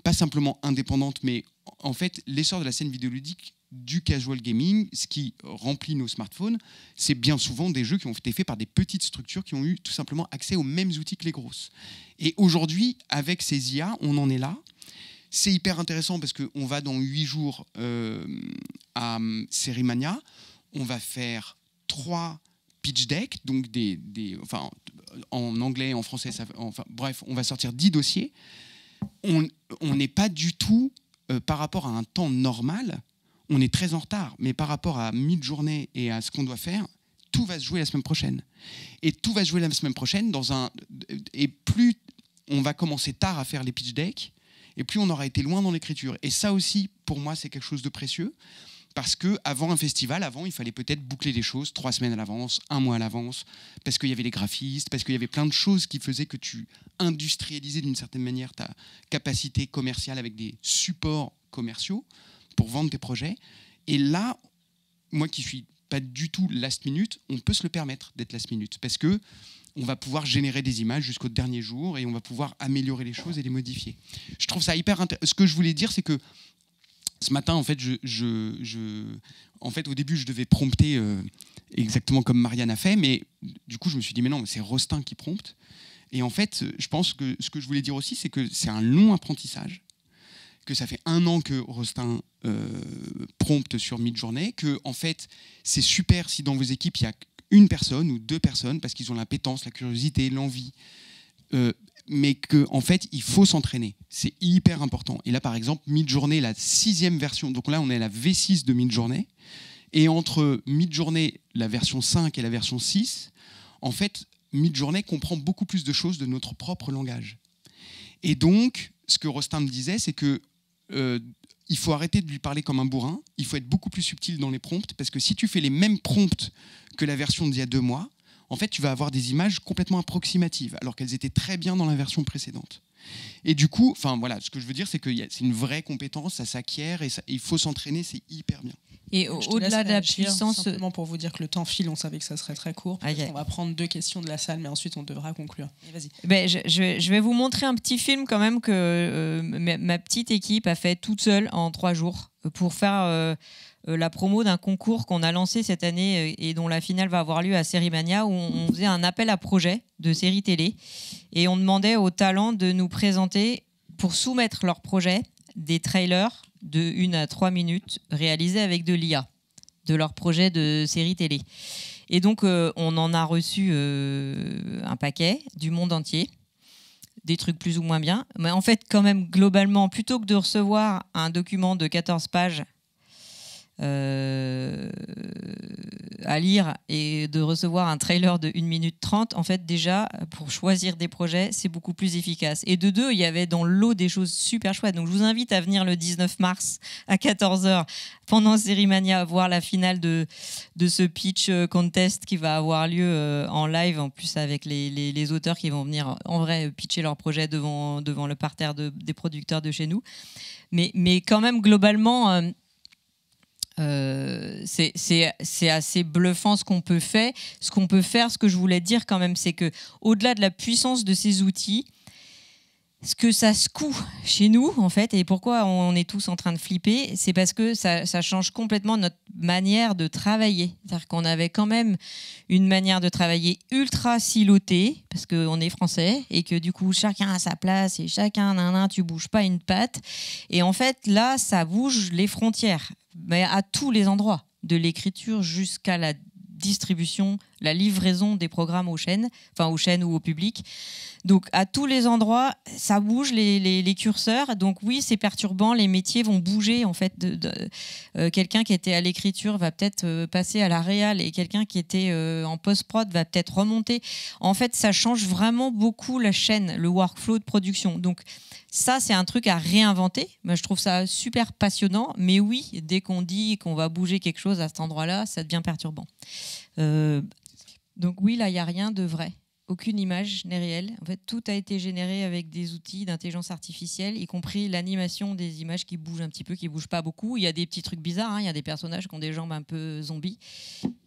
pas simplement indépendante, mais en fait l'essor de la scène vidéoludique du casual gaming. Ce qui remplit nos smartphones, c'est bien souvent des jeux qui ont été faits par des petites structures qui ont eu tout simplement accès aux mêmes outils que les grosses. Et aujourd'hui, avec ces IA, on en est là. C'est hyper intéressant parce qu'on va dans 8 jours à Sérimania. On va faire 3 pitch decks, donc enfin, en anglais, en français, bref, on va sortir 10 dossiers. On n'est pas du tout, par rapport à un temps normal, on est très en retard, mais par rapport à Midjourney et à ce qu'on doit faire, tout va se jouer la semaine prochaine. Et tout va se jouer la semaine prochaine et plus on va commencer tard à faire les pitch decks, et plus on aura été loin dans l'écriture. Et ça aussi, pour moi, c'est quelque chose de précieux, parce qu'avant un festival, il fallait peut-être boucler les choses 3 semaines à l'avance, 1 mois à l'avance, parce qu'il y avait les graphistes, parce qu'il y avait plein de choses qui faisaient que tu industrialisais d'une certaine manière ta capacité commerciale avec des supports commerciaux pour vendre tes projets. Et là, moi qui suis pas du tout last minute, on peut se le permettre d'être last minute, parce que on va pouvoir générer des images jusqu'au dernier jour et on va pouvoir améliorer les choses et les modifier. Je trouve ça hyper intéressant. Ce que je voulais dire, c'est que ce matin, en fait, au début, je devais prompter exactement comme Marianne a fait, mais du coup, je me suis dit, mais non, c'est Rostin qui prompte. Et en fait, je pense que ce que je voulais dire aussi, c'est que c'est un long apprentissage, que ça fait 1 an que Rostin prompte sur Midjourney, que en fait, c'est super si dans vos équipes, il y a 1 personne ou 2 personnes, parce qu'ils ont l'appétence, la curiosité, l'envie, mais qu'en fait, il faut s'entraîner. C'est hyper important. Et là, par exemple, Midjourney, la 6e version, donc là, on est à la V6 de Midjourney, et entre Midjourney, la version 5 et la version 6, en fait, Midjourney comprend beaucoup plus de choses de notre propre langage. Et donc, ce que Rostin me disait, c'est que il faut arrêter de lui parler comme un bourrin, il faut être beaucoup plus subtil dans les prompts, parce que si tu fais les mêmes prompts que la version d'il y a 2 mois, en fait, tu vas avoir des images complètement approximatives, alors qu'elles étaient très bien dans la version précédente. Et du coup, enfin voilà, ce que je veux dire, c'est que c'est une vraie compétence, ça s'acquiert, et il faut s'entraîner, c'est hyper bien. Et au-delà de la puissance... Simplement pour vous dire que le temps file, on savait que ça serait très court. On va prendre 2 questions de la salle, mais ensuite on devra conclure. Et vas-y. Ben, je vais vous montrer un petit film quand même que ma petite équipe a fait toute seule en 3 jours pour faire la promo d'un concours qu'on a lancé cette année et dont la finale va avoir lieu à Sérimania, où on faisait un appel à projet de séries télé et on demandait aux talents de nous présenter, pour soumettre leur projet, des trailers de 1 à 3 minutes réalisés avec de l'IA, de leur projet de série télé. Et donc, on en a reçu un paquet du monde entier, des trucs plus ou moins bien. Mais en fait, quand même, globalement, plutôt que de recevoir un document de 14 pages à lire et de recevoir un trailer de 1 minute 30, en fait, déjà, pour choisir des projets, c'est beaucoup plus efficace. Et de deux, il y avait dans le lot des choses super chouettes. Donc, je vous invite à venir le 19 mars à 14h pendant Sérimania voir la finale de ce pitch contest qui va avoir lieu en live, en plus avec les auteurs qui vont venir en vrai pitcher leur projet devant le parterre des producteurs de chez nous. Mais quand même, globalement... c'est assez bluffant ce qu'on peut faire. Ce que je voulais dire quand même, c'est que au-delà de la puissance de ces outils, ce que ça secoue chez nous, en fait, et pourquoi on est tous en train de flipper, c'est parce que ça change complètement notre manière de travailler. C'est-à-dire qu'on avait quand même une manière de travailler ultra silotée, parce qu'on est français, et que du coup, chacun a sa place, et chacun, tu bouges pas une patte. Et en fait, là, ça bouge les frontières, mais à tous les endroits, de l'écriture jusqu'à la distribution, la livraison des programmes aux chaînes ou au public. Donc, à tous les endroits, ça bouge les curseurs. Donc, oui, c'est perturbant. Les métiers vont bouger. En fait, quelqu'un qui était à l'écriture va peut-être passer à la réal et quelqu'un qui était en post-prod va peut-être remonter. En fait, ça change vraiment beaucoup la chaîne, le workflow de production. Donc, ça, c'est un truc à réinventer. Moi, je trouve ça super passionnant. Mais oui, dès qu'on dit qu'on va bouger quelque chose à cet endroit-là, ça devient perturbant. Donc, oui, là, il n'y a rien de vrai. Aucune image n'est réelle. En fait, tout a été généré avec des outils d'intelligence artificielle, y compris l'animation des images qui bougent un petit peu, qui ne bougent pas beaucoup. Il y a des petits trucs bizarres, hein. Il y a des personnages qui ont des jambes un peu zombies.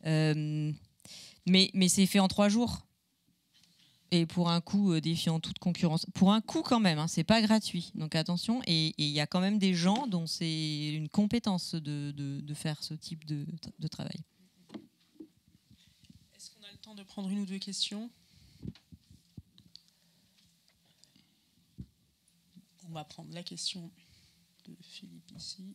Mais c'est fait en 3 jours. Et pour un coût défiant toute concurrence. Pour un coût quand même, hein, c'est pas gratuit. Donc attention, et il y a quand même des gens dont c'est une compétence de faire ce type de travail. Est-ce qu'on a le temps de prendre 1 ou 2 questions ? On va prendre la question de Philippe ici.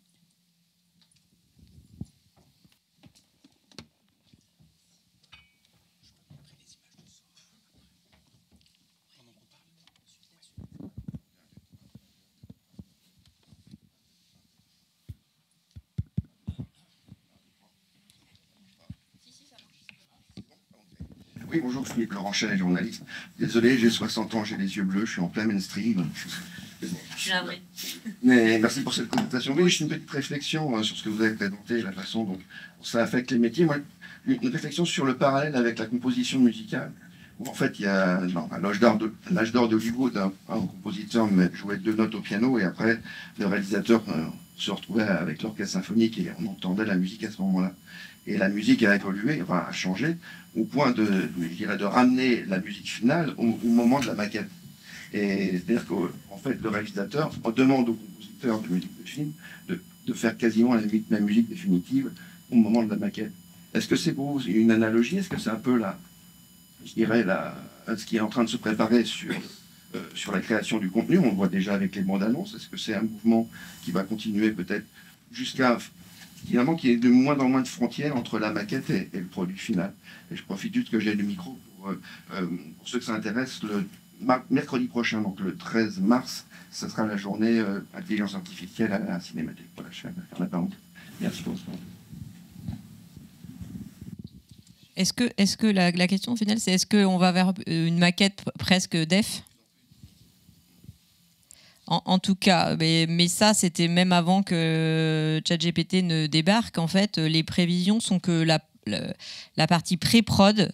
Oui, bonjour, Philippe Laurent Chalet, journaliste. Désolé, j'ai 60 ans, j'ai les yeux bleus, je suis en plein mainstream. Je suis navré. Mais merci pour cette présentation. Oui, j'ai une petite réflexion sur ce que vous avez présenté, la façon dont ça affecte les métiers. Moi, une réflexion sur le parallèle avec la composition musicale. Où en fait, il y a l'âge d'or d'Hollywood, un compositeur jouait 2 notes au piano et après, le réalisateur se retrouvait avec l'orchestre symphonique et on entendait la musique à ce moment-là. Et la musique a évolué, enfin a changé, au point de ramener la musique finale au moment de la maquette. Et c'est-à-dire qu'en fait, le réalisateur demande au compositeur de musique de film de faire quasiment la musique définitive au moment de la maquette. Est-ce que c'est pour vous une analogie? Est-ce que c'est un peu ce qui est en train de se préparer sur la création du contenu? On le voit déjà avec les bandes annonces. Est-ce que c'est un mouvement qui va continuer peut-être jusqu'à finalement qu'il y ait de moins en moins de frontières entre la maquette et le produit final? Et je profite juste que j'ai le micro pour ceux que ça intéresse. Le mercredi prochain, donc le 13 mars, ce sera la journée intelligence artificielle à la Cinémathèque. Voilà, je fais la parenthèse. Merci pour ce temps. Est-ce que la question finale, c'est est-ce qu'on va vers une maquette presque def? En tout cas, mais ça, c'était même avant que ChatGPT ne débarque. En fait, les prévisions sont que la partie pré-prod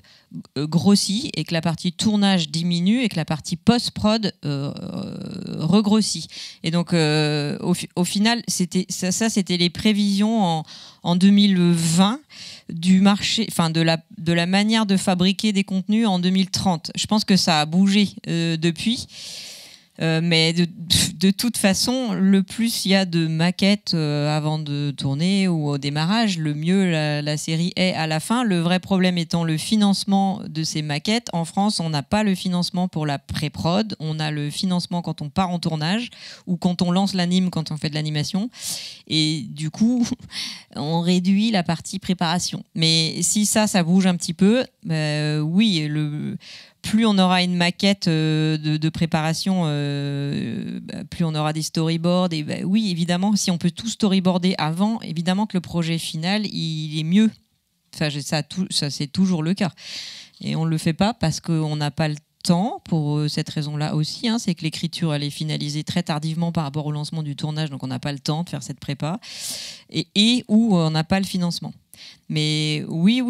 grossit et que la partie tournage diminue et que la partie post-prod regrossit. Et donc, au final, c'était les prévisions en 2020 du marché, enfin de la manière de fabriquer des contenus en 2030. Je pense que ça a bougé depuis. Mais de toute façon, le plus il y a de maquettes avant de tourner ou au démarrage, le mieux la série est à la fin. Le vrai problème étant le financement de ces maquettes. En France, on n'a pas le financement pour la pré-prod. On a le financement quand on part en tournage ou quand on lance l'anime, quand on fait de l'animation. Et du coup, on réduit la partie préparation. Mais si ça bouge un petit peu, oui, plus on aura une maquette de préparation, plus on aura des storyboards. Et oui, évidemment, si on peut tout storyboarder avant, évidemment que le projet final, il est mieux. Enfin, ça c'est toujours le cas. Et on ne le fait pas parce qu'on n'a pas le temps, pour cette raison-là aussi. C'est que l'écriture, elle est finalisée très tardivement par rapport au lancement du tournage, donc on n'a pas le temps de faire cette prépa. Et où on n'a pas le financement. Mais oui,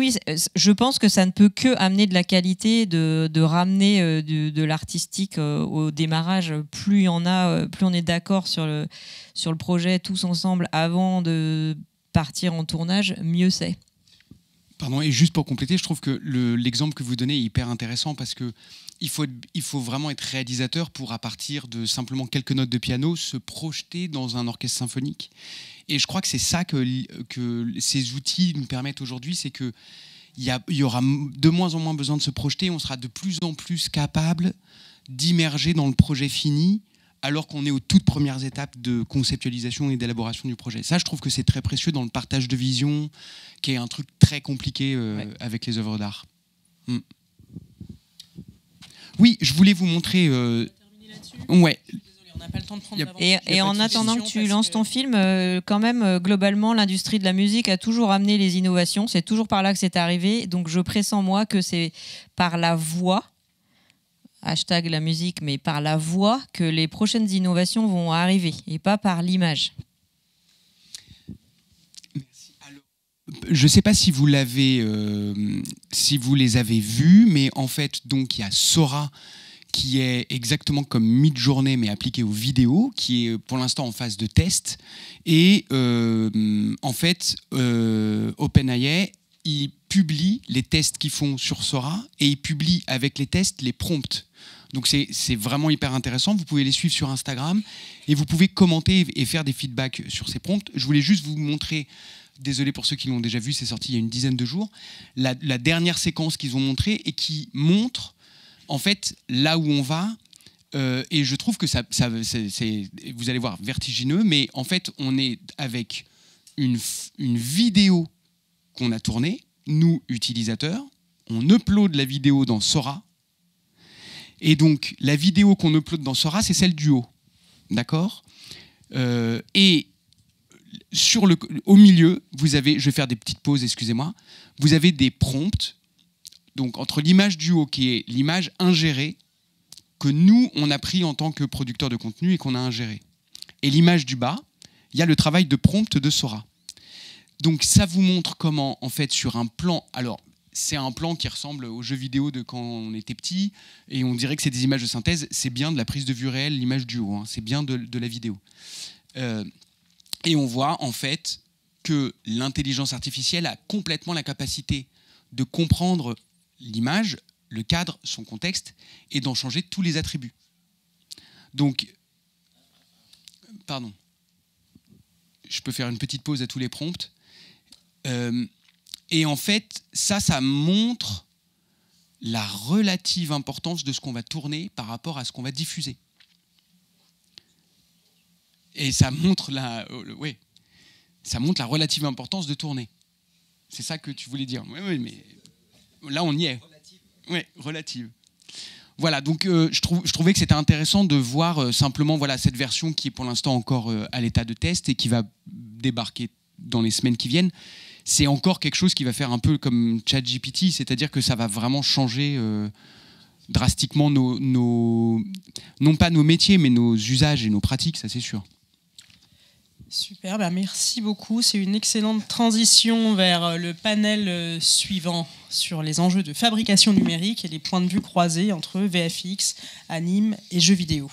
je pense que ça ne peut que amener de la qualité, de ramener de l'artistique au démarrage. Plus il y en a, plus on est d'accord sur le projet tous ensemble avant de partir en tournage, mieux c'est. Pardon, et juste pour compléter, je trouve que l'exemple que vous donnez est hyper intéressant parce que il faut vraiment être réalisateur pour, à partir de simplement quelques notes de piano, se projeter dans un orchestre symphonique. Et je crois que c'est ça que ces outils nous permettent aujourd'hui, c'est qu'il y aura de moins en moins besoin de se projeter, on sera de plus en plus capable d'immerger dans le projet fini, alors qu'on est aux toutes premières étapes de conceptualisation et d'élaboration du projet. Ça, je trouve que c'est très précieux dans le partage de vision, qui est un truc très compliqué avec les œuvres d'art. Oui, je voulais vous montrer... Ouais. On n'a pas le temps de prendre et en attendant que tu lances ton film, quand même, globalement, l'industrie de la musique a toujours amené les innovations. C'est toujours par là que c'est arrivé. Donc, je pressens, moi, que c'est par la voix, hashtag la musique, mais par la voix que les prochaines innovations vont arriver et pas par l'image. Merci. Alors, je ne sais pas si vous les avez vus, mais en fait, donc, il y a Sora qui est exactement comme Midjourney mais appliqué aux vidéos, qui est pour l'instant en phase de test. Et en fait, OpenAI, ils publient les tests qu'ils font sur Sora et ils publient avec les tests les prompts. Donc c'est vraiment hyper intéressant. Vous pouvez les suivre sur Instagram et vous pouvez commenter et faire des feedbacks sur ces prompts. Je voulais juste vous montrer, désolé pour ceux qui l'ont déjà vu, c'est sorti il y a une dizaine de jours, la dernière séquence qu'ils ont montrée et qui montre en fait là où on va. Et je trouve que ça vous allez voir, vertigineux, mais en fait on est avec une vidéo qu'on a tournée, nous utilisateurs, on upload la vidéo dans Sora. Et donc, la vidéo qu'on upload dans Sora, c'est celle du haut. D'accord ? Et au milieu, vous avez, je vais faire des petites pauses, excusez-moi, vous avez des prompts, donc entre l'image du haut, qui est l'image ingérée, que nous, on a pris en tant que producteur de contenu et qu'on a ingéré. Et l'image du bas, il y a le travail de prompt de Sora. Donc, ça vous montre comment, en fait, sur un plan... Alors, c'est un plan qui ressemble aux jeux vidéo de quand on était petit, et on dirait que c'est des images de synthèse. C'est bien de la prise de vue réelle, l'image du haut, c'est bien de la vidéo. Et on voit en fait que l'intelligence artificielle a complètement la capacité de comprendre l'image, le cadre, son contexte, et d'en changer tous les attributs. Donc, pardon, je peux faire une petite pause à tous les prompts. Et en fait, ça montre la relative importance de ce qu'on va tourner par rapport à ce qu'on va diffuser. Et ça montre la relative importance de tourner. C'est ça que tu voulais dire. Oui, mais là, on y est. Oui, relative. Voilà, donc je trouvais que c'était intéressant de voir simplement cette version qui est pour l'instant encore à l'état de test et qui va débarquer dans les semaines qui viennent. C'est encore quelque chose qui va faire un peu comme ChatGPT, c'est-à-dire que ça va vraiment changer drastiquement non pas nos métiers, mais nos usages et nos pratiques, ça c'est sûr. Super, merci beaucoup. C'est une excellente transition vers le panel suivant sur les enjeux de fabrication numérique et les points de vue croisés entre VFX, anime et jeux vidéo.